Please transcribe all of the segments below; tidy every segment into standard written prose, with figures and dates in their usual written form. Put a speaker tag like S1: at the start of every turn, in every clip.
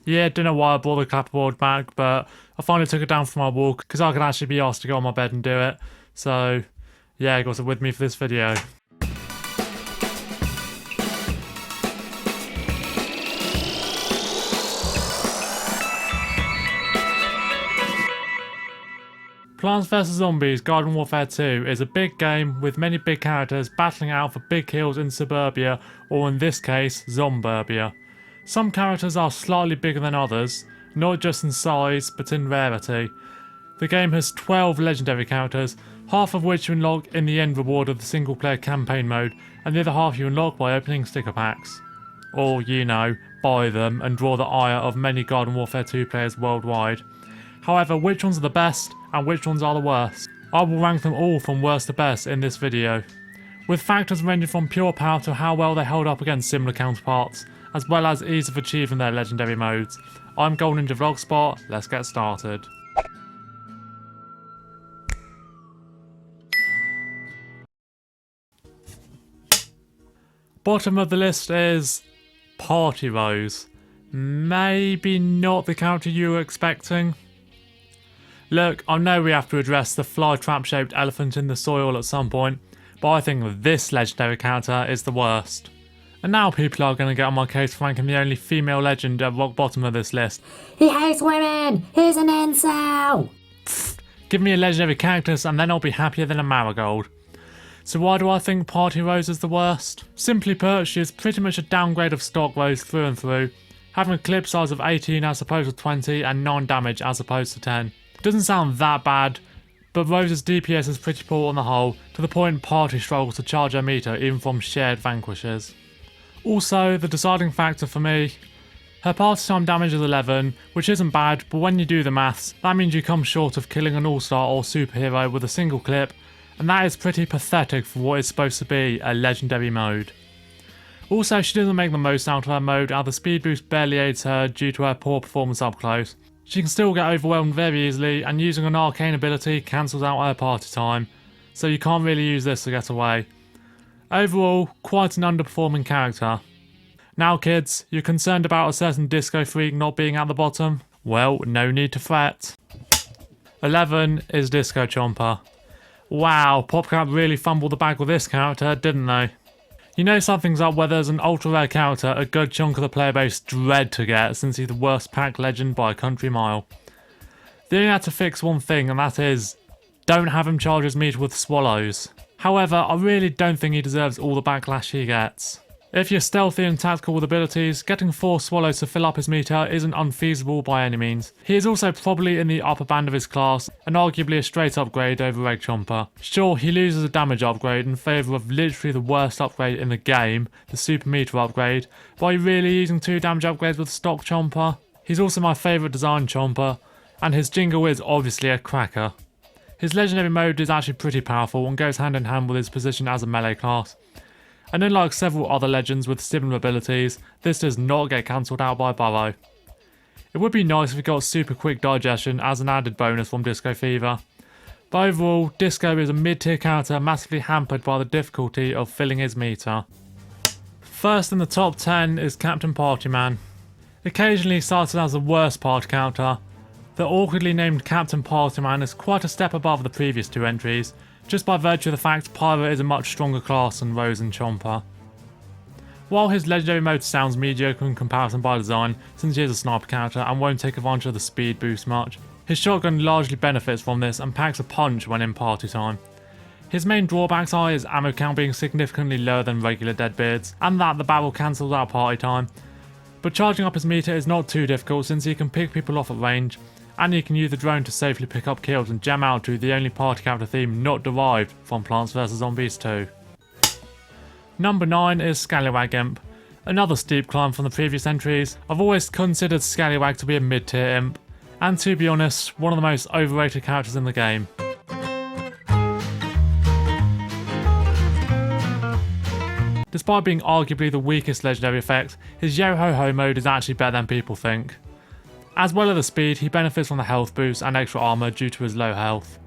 S1: Yeah, don't know why I brought the clapperboard back, but I finally took it down from my wall because I could actually be asked to go on my bed and do it. So, yeah, I got it with me for this video. Plants vs Zombies Garden Warfare 2 is a big game with many big characters battling out for big kills in suburbia, or in this case, Zomburbia. Some characters are slightly bigger than others, not just in size but in rarity. The game has 12 legendary characters, half of which you unlock in the end reward of the single player campaign mode, and the other half you unlock by opening sticker packs. Or, you know, buy them and draw the ire of many Garden Warfare 2 players worldwide. However, which ones are the best and which ones are the worst? I will rank them all from worst to best in this video, with factors ranging from pure power to how well they held up against similar counterparts, as well as ease of achieving their legendary modes. I'm Golden Ninja Vlogspot, let's get started. Bottom of the list is Party Rose. Maybe not the character you were expecting. Look, I know we have to address the fly trap shaped elephant in the soil at some point, but I think this legendary character is the worst. And now people are going to get on my case for ranking the only female legend at rock bottom of this list.
S2: He hates women! He's an incel!
S1: Pfft, give me a legendary cactus and then I'll be happier than a marigold. So why do I think Party Rose is the worst? Simply put, she is pretty much a downgrade of stock Rose through and through, having a clip size of 18 as opposed to 20 and 9 damage as opposed to 10. Doesn't sound that bad, but Rose's DPS is pretty poor on the whole, to the point Party struggles to charge her meter even from shared vanquishes. Also, the deciding factor for me, her party time damage is 11, which isn't bad, but when you do the maths, that means you come short of killing an all-star or superhero with a single clip, and that is pretty pathetic for what is supposed to be a legendary mode. Also, she doesn't make the most out of her mode, as the speed boost barely aids her due to her poor performance up close. She can still get overwhelmed very easily, and using an arcane ability cancels out her party time, so you can't really use this to get away. Overall, quite an underperforming character. Now kids, you're concerned about a certain disco freak not being at the bottom? Well, no need to fret. 11 is Disco Chomper. Wow, PopCap really fumbled the bag with this character, didn't they? You know something's up where there's an ultra rare character a good chunk of the player base dread to get, since he's the worst pack legend by a country mile. They only had to fix one thing, and that is, don't have him charge his meter with swallows. However, I really don't think he deserves all the backlash he gets. If you're stealthy and tactical with abilities, getting 4 swallows to fill up his meter isn't unfeasible by any means. He is also probably in the upper band of his class, and arguably a straight upgrade over Egg Chomper. Sure, he loses a damage upgrade in favour of literally the worst upgrade in the game, the super meter upgrade, but are you really using 2 damage upgrades with stock Chomper? He's also my favourite design Chomper, and his jingle is obviously a cracker. His legendary mode is actually pretty powerful and goes hand in hand with his position as a melee class. And unlike several other legends with similar abilities, this does not get cancelled out by Burrow. It would be nice if we got super quick digestion as an added bonus from Disco Fever. But overall, Disco is a mid-tier character massively hampered by the difficulty of filling his meter. First in the top 10 is Captain Partyman. Occasionally started as the worst party character, the awkwardly named Captain Partyman is quite a step above the previous 2 entries, just by virtue of the fact Pyro is a much stronger class than Rose and Chomper. While his legendary mode sounds mediocre in comparison by design, since he is a sniper character and won't take advantage of the speed boost much, his shotgun largely benefits from this and packs a punch when in party time. His main drawbacks are his ammo count being significantly lower than regular Deadbeards, and that the barrel cancels out party time, but charging up his meter is not too difficult since he can pick people off at range, and you can use the drone to safely pick up kills and jam out to the only party character theme not derived from Plants vs Zombies 2. Number 9 is Scallywag Imp. Another steep climb from the previous entries. I've always considered Scallywag to be a mid-tier imp, and to be honest, one of the most overrated characters in the game. Despite being arguably the weakest legendary effect, his Yo-Ho-Ho mode is actually better than people think. As well as the speed, he benefits from the health boost and extra armour due to his low health.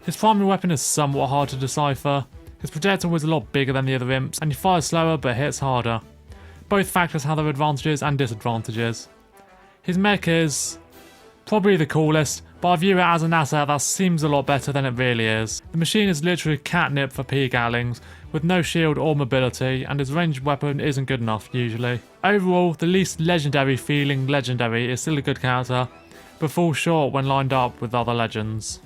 S1: His primary weapon is somewhat hard to decipher. His projectile is a lot bigger than the other imps, and he fires slower but hits harder. Both factors have their advantages and disadvantages. His mech is probably the coolest, but I view it as an asset that seems a lot better than it really is. The machine is literally catnip for P-Gatlings, with no shield or mobility, and his ranged weapon isn't good enough usually. Overall, the least legendary feeling legendary is still a good character, but falls short when lined up with other legends.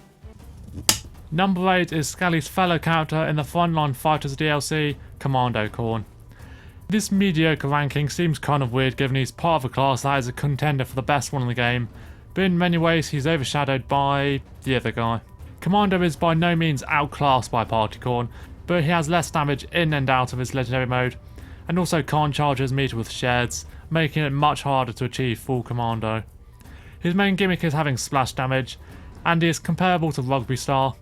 S1: Number 8 is Scally's fellow character in the Frontline Fighters DLC, Commando Corn. This mediocre ranking seems kind of weird given he's part of a class that is a contender for the best one in the game, but in many ways he's overshadowed by the other guy. Commando is by no means outclassed by Partycorn, but he has less damage in and out of his legendary mode, and also can't charge his meter with sheds, making it much harder to achieve full commando. His main gimmick is having splash damage, and he is comparable to Rugby Star,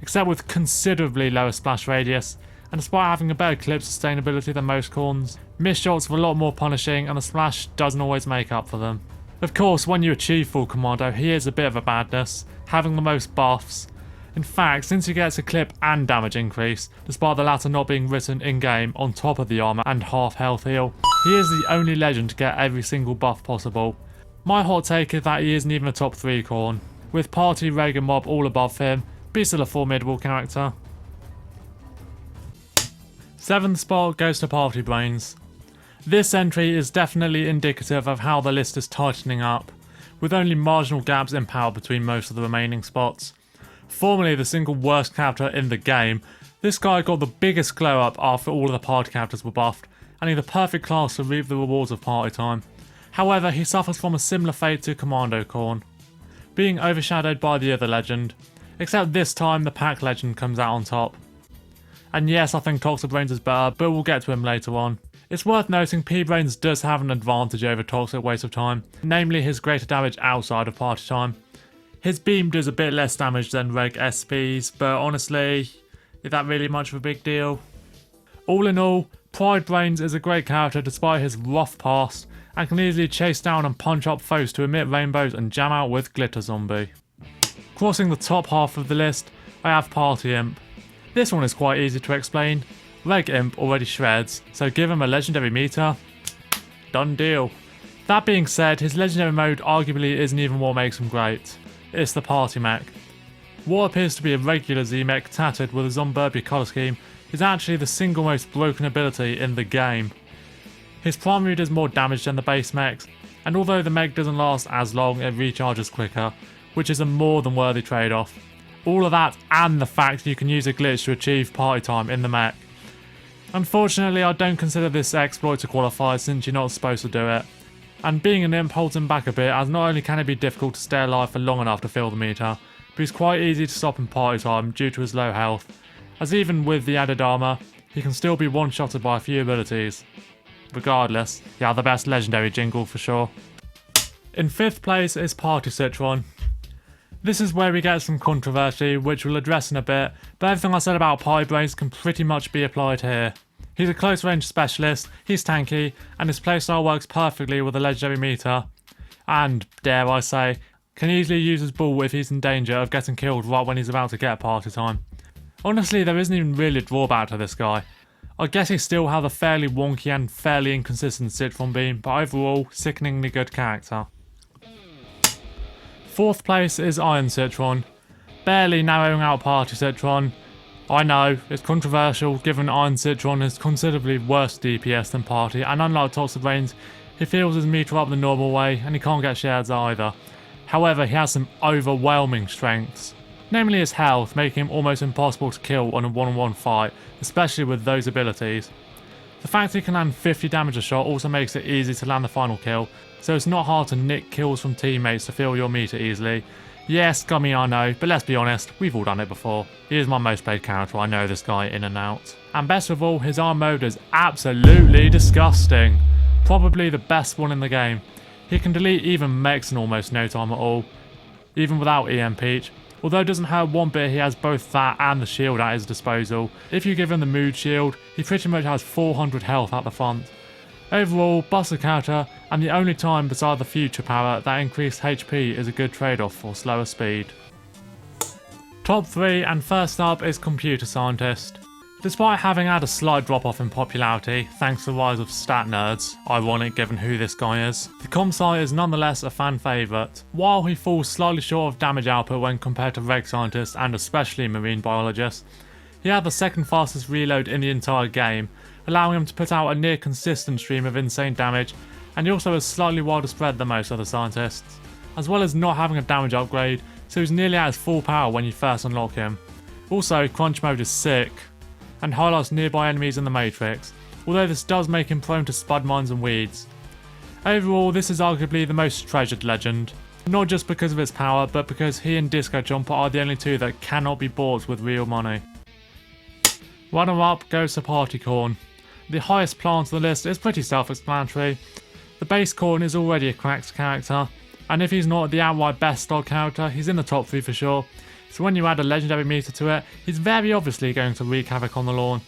S1: except with considerably lower splash radius, and despite having a better clip sustainability than most corns, missed shots are a lot more punishing and the splash doesn't always make up for them. Of course, when you achieve full commando, he is a bit of a badness, having the most buffs. In fact, since he gets a clip and damage increase, despite the latter not being written in-game on top of the armour and half health heal, he is the only legend to get every single buff possible. My hot take is that he isn't even a top 3 corn. With Party, Reg and Mob all above him, but he's still a formidable character. 7th spot goes to Party Brainz. This entry is definitely indicative of how the list is tightening up, with only marginal gaps in power between most of the remaining spots. Formerly the single worst character in the game, this guy got the biggest glow up after all of the party characters were buffed, and he's the perfect class to reap the rewards of party time. However, he suffers from a similar fate to Commando Corn, being overshadowed by the other legend, except this time the pack legend comes out on top. And yes, I think Toxic Brainz is better, but we'll get to him later on. It's worth noting P-Brainz does have an advantage over Toxic Waste of Time, namely his greater damage outside of party time. His beam does a bit less damage than Reg SP's, but honestly, is that really much of a big deal? All in all, Pride Brainz is a great character despite his rough past, and can easily chase down and punch up foes to emit rainbows and jam out with Glitter Zombie. Crossing the top half of the list, I have Party Imp. This one is quite easy to explain. Reg Imp already shreds, so give him a legendary meter. Done deal. That being said, his legendary mode arguably isn't even what makes him great. It's the party mech. What appears to be a regular Z-mech tattered with a Zomburbia colour scheme is actually the single most broken ability in the game. His primary does more damage than the base mechs, and although the mech doesn't last as long, it recharges quicker, which is a more than worthy trade-off. All of that and the fact you can use a glitch to achieve party time in the mech. Unfortunately, I don't consider this exploit to qualify since you're not supposed to do it. And being an imp holds him back a bit, as not only can it be difficult to stay alive for long enough to fill the meter, but he's quite easy to stop in party time due to his low health, as even with the added armour, he can still be one-shotted by a few abilities. Regardless, yeah, the best legendary jingle for sure. In 5th place is Party Citron. This is where we get some controversy, which we'll address in a bit, but everything I said about Party Brainz can pretty much be applied here. He's a close range specialist, he's tanky, and his playstyle works perfectly with a legendary meter. And, dare I say, can easily use his bull if he's in danger of getting killed right when he's about to get party time. Honestly, there isn't even really a drawback to this guy. I guess he still has a fairly wonky and fairly inconsistent Citron beam, but overall, sickeningly good character. 4th place is Iron Citron, barely narrowing out Party Citron. I know, it's controversial given Iron Citron is considerably worse DPS than Party, and unlike Toxic Brainz, he fills his meter up the normal way and he can't get shares either. However, he has some overwhelming strengths, namely his health, making him almost impossible to kill on a one-on-one fight, especially with those abilities. The fact he can land 50 damage a shot also makes it easy to land the final kill, so it's not hard to nick kills from teammates to fill your meter easily. Yes, scummy I know, but let's be honest, we've all done it before. He is my most played character, I know this guy in and out. And best of all, his arm mode is absolutely disgusting. Probably the best one in the game. He can delete even mechs in almost no time at all, even without EM Peach. Although it doesn't hurt one bit, he has both that and the shield at his disposal. If you give him the mood shield, he pretty much has 400 health at the front. Overall, busted character, and the only time beside the future power that increased HP is a good trade-off for slower speed. Top 3, and first up is Computer Scientist. Despite having had a slight drop off in popularity thanks to the rise of stat nerds, ironic given who this guy is, the Comsci is nonetheless a fan favourite. While he falls slightly short of damage output when compared to reg scientists and especially marine biologists, he had the second fastest reload in the entire game, allowing him to put out a near consistent stream of insane damage, and he also has slightly wider spread than most other scientists, as well as not having a damage upgrade, so he's nearly at his full power when you first unlock him. Also, crunch mode is sick, and highlights nearby enemies in the Matrix, although this does make him prone to spud mines and weeds. Overall, this is arguably the most treasured legend, not just because of its power, but because he and Disco Chomper are the only two that cannot be bought with real money. Runner up goes to Party Corn. The highest plant on the list is pretty self-explanatory. The base Corn is already a cracked character, and if he's not the outright best stock character, he's in the top 3 for sure. So when you add a legendary meter to it, he's very obviously going to wreak havoc on the lawn.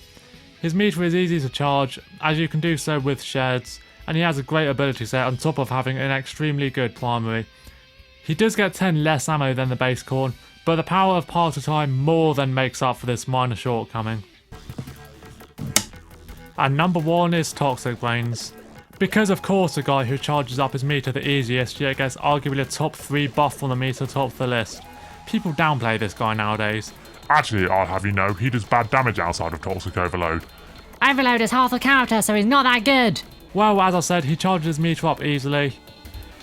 S1: His meter is easy to charge, as you can do so with sheds, and he has a great ability set on top of having an extremely good primary. He does get 10 less ammo than the base Corn, but the power of Party Time more than makes up for this minor shortcoming. And number 1 is Toxic Brainz. Because of course the guy who charges up his meter the easiest yet gets arguably a top 3 buff on the meter tops the list. People downplay this guy nowadays.
S3: Actually, I'll have you know, he does bad damage outside of Toxic Overload.
S2: Overload is half the character, so he's not that good.
S1: Well, as I said, he charges his meter up easily,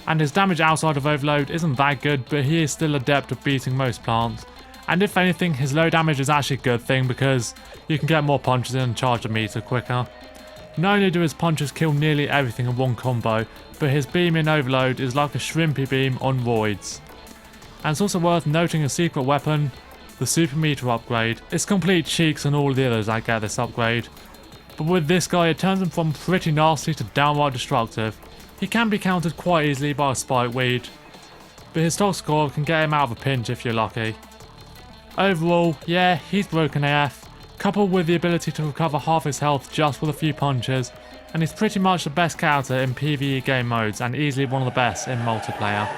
S1: and his damage outside of Overload isn't that good, but he is still adept at beating most plants. And if anything, his low damage is actually a good thing because you can get more punches in and charge the meter quicker. Not only do his punches kill nearly everything in one combo, but his beam in Overload is like a shrimpy beam on roids. And it's also worth noting a secret weapon, the Super Meter upgrade. It's complete cheeks on all the others that get this upgrade. But with this guy it turns him from pretty nasty to downright destructive. He can be countered quite easily by a spike weed, but his stock score can get him out of a pinch if you're lucky. Overall, yeah, he's broken AF, coupled with the ability to recover half his health just with a few punches, and he's pretty much the best character in PvE game modes and easily one of the best in multiplayer.